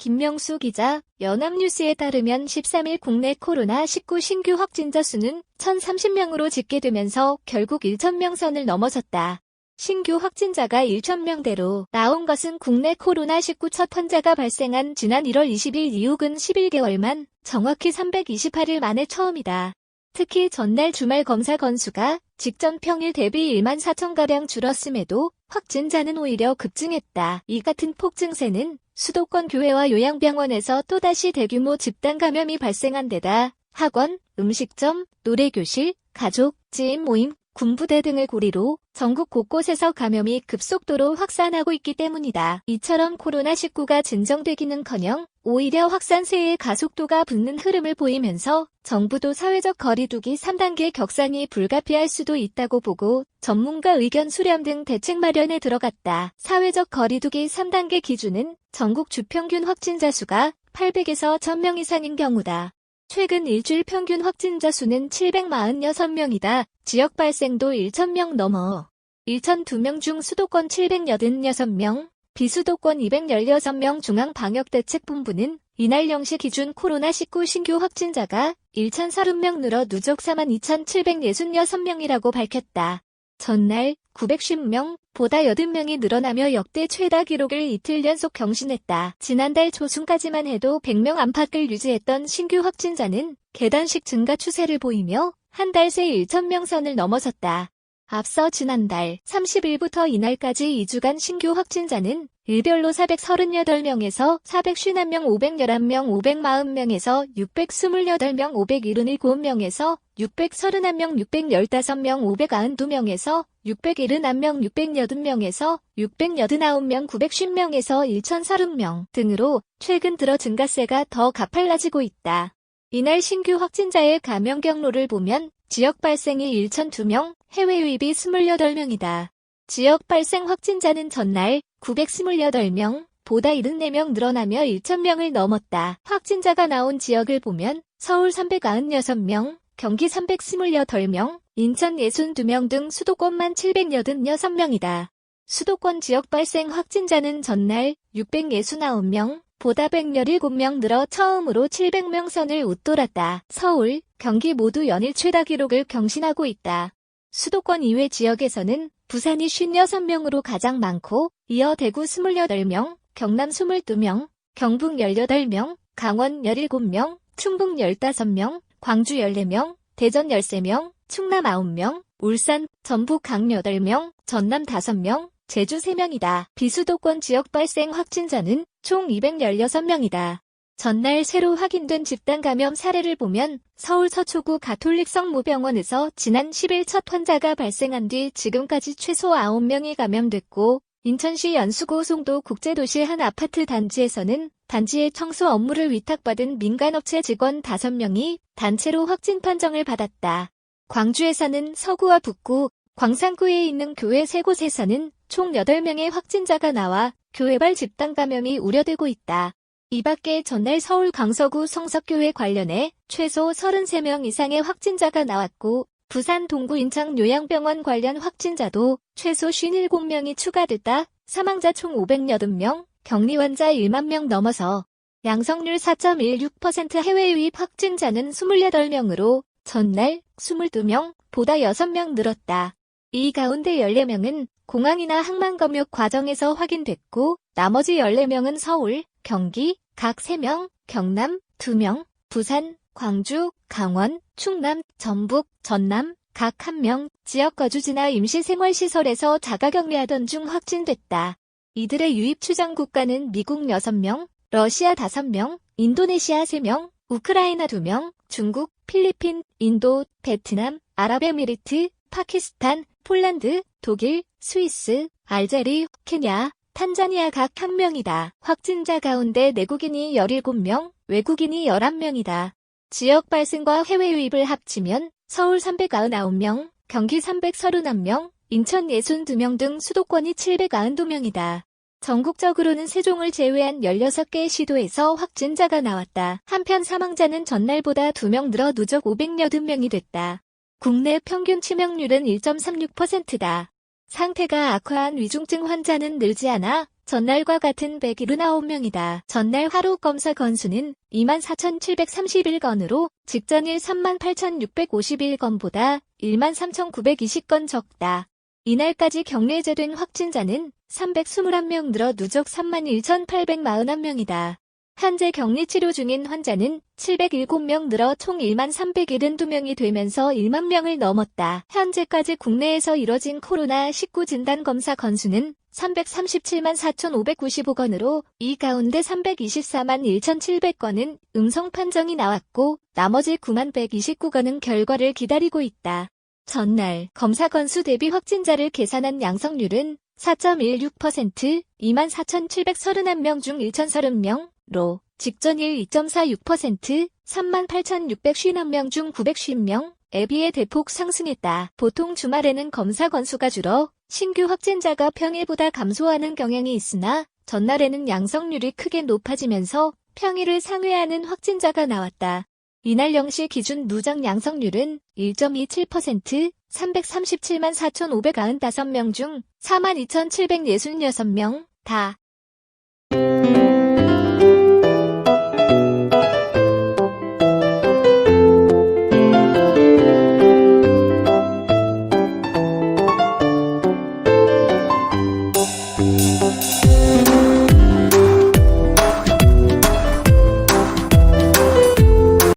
김명수 기자, 연합뉴스에 따르면 13일 국내 코로나19 신규 확진자 수는 1,030명으로 집계되면서 결국 1,000명 선을 넘어섰다. 신규 확진자가 1,000명대로 나온 것은 국내 코로나19 첫 환자가 발생한 지난 1월 20일 이후 근 11개월 만, 정확히 328일 만에 처음이다. 특히 전날 주말 검사 건수가 직전 평일 대비 1만 4천가량 줄었음에도 확진자는 오히려 급증했다. 이 같은 폭증세는 수도권 교회와 요양병원에서 또다시 대규모 집단 감염이 발생한 데다 학원, 음식점, 노래교실, 가족, 지인 모임, 군부대 등을 고리로 전국 곳곳에서 감염이 급속도로 확산하고 있기 때문이다. 이처럼 코로나19가 진정되기는커녕 오히려 확산세의 가속도가 붙는 흐름을 보이면서 정부도 사회적 거리두기 3단계 격상이 불가피할 수도 있다고 보고 전문가 의견 수렴 등 대책 마련에 들어갔다. 사회적 거리두기 3단계 기준은 전국 주평균 확진자 수가 800에서 1,000명 이상인 경우다. 최근 일주일 평균 확진자 수는 746명이다. 지역 발생도 1,000명 넘어 1,002명 중 수도권 786명, 비수도권 216명 중앙방역대책본부는 이날 0시 기준 코로나19 신규 확진자가 1,030명 늘어 누적 42,766명이라고 밝혔다. 전날 910명, 보다 80명이 늘어나며 역대 최다 기록을 이틀 연속 경신했다. 지난달 초순까지만 해도 100명 안팎을 유지했던 신규 확진자는 계단식 증가 추세를 보이며 한 달 새 1,000명 선을 넘어섰다. 앞서 지난달 30일부터 이날까지 2주간 신규 확진자는 일별로 438명에서 451명, 511명, 540명에서 628명, 577명에서 631명, 615명, 592명에서 671명, 680명에서 689명, 950명에서 1,030명 등으로 최근 들어 증가세가 더 가팔라지고 있다. 이날 신규 확진자의 감염 경로를 보면 지역 발생이 1,002명, 해외 유입이 28명이다. 지역 발생 확진자는 전날 928명, 보다 74명 늘어나며 1,000명을 넘었다. 확진자가 나온 지역을 보면 서울 396명, 경기 328명, 인천 62명 등 수도권만 786명이다. 수도권 지역 발생 확진자는 전날 669명, 보다 117명 늘어 처음으로 700명 선을 웃돌았다. 서울, 경기 모두 연일 최다 기록을 경신하고 있다. 수도권 이외 지역에서는 부산이 56명으로 가장 많고 이어 대구 28명, 경남 22명, 경북 18명, 강원 17명, 충북 15명, 광주 14명, 대전 13명, 충남 9명, 울산, 전북 각 8명, 전남 5명, 제주 3명이다. 비수도권 지역 발생 확진자는 총 216명이다. 전날 새로 확인된 집단 감염 사례를 보면 서울 서초구 가톨릭 성모병원에서 지난 10일 첫 환자가 발생한 뒤 지금까지 최소 9명이 감염됐고 인천시 연수구 송도 국제도시 한 아파트 단지에서는 단지의 청소 업무를 위탁받은 민간업체 직원 5명이 단체로 확진 판정을 받았다. 광주에서는 서구와 북구, 광산구에 있는 교회 3곳에서는 총 8명의 확진자가 나와 교회발 집단 감염이 우려되고 있다. 이 밖에 전날 서울 강서구 성석교회 관련해 최소 33명 이상의 확진자가 나왔고 부산 동구 인천 요양병원 관련 확진자도 최소 57명이 추가됐다. 사망자 총 580명, 격리 환자 1만 명 넘어서 양성률 4.16%, 해외 유입 확진자는 28명으로 전날 22명, 보다 6명 늘었다. 이 가운데 14명은 공항이나 항만 검역 과정에서 확인됐고 나머지 14명은 서울, 경기, 각 3명, 경남 2명, 부산, 광주, 강원, 충남, 전북, 전남, 각 1명, 지역 거주지나 임시생활시설에서 자가격리하던 중 확진됐다. 이들의 유입 추정 국가는 미국 6명, 러시아 5명, 인도네시아 3명, 우크라이나 2명, 중국, 필리핀, 인도, 베트남, 아랍에미리트, 파키스탄, 폴란드, 독일, 스위스, 알제리, 케냐, 탄자니아 각 1명이다. 확진자 가운데 내국인이 17명, 외국인이 11명이다. 지역 발생과 해외 유입을 합치면 서울 399명, 경기 331명, 인천 62명 등 수도권이 792명이다. 전국적으로는 세종을 제외한 16개의 시도에서 확진자가 나왔다. 한편 사망자는 전날보다 2명 늘어 누적 580명이 됐다. 국내 평균 치명률은 1.36%다. 상태가 악화한 위중증 환자는 늘지 않아 전날과 같은 179명이다. 전날 하루 검사 건수는 24,731건으로 직전일 38,651건보다 13,920건 적다. 이날까지 격리해제된 확진자는 321명 늘어 누적 31,841명이다. 현재 격리 치료 중인 환자는 707명 늘어 총 13,372명이 되면서 1만 명을 넘었다. 현재까지 국내에서 이뤄진 코로나19 진단검사 건수는 337만 4,595건으로 이 가운데 324만 1,700건은 음성 판정이 나왔고 나머지 9만 129건은 결과를 기다리고 있다. 전날 검사 건수 대비 확진자를 계산한 양성률은 4.16%, 24,731명 중 1,030명로 직전일 2.46%, 38,650명 중 950명에 비해 대폭 상승했다. 보통 주말에는 검사 건수가 줄어 신규 확진자가 평일보다 감소하는 경향이 있으나 전날에는 양성률이 크게 높아지면서 평일을 상회하는 확진자가 나왔다. 이날 0시 기준 누적 양성률은 1.27%, 337만 4,595명 중 42,766명 다.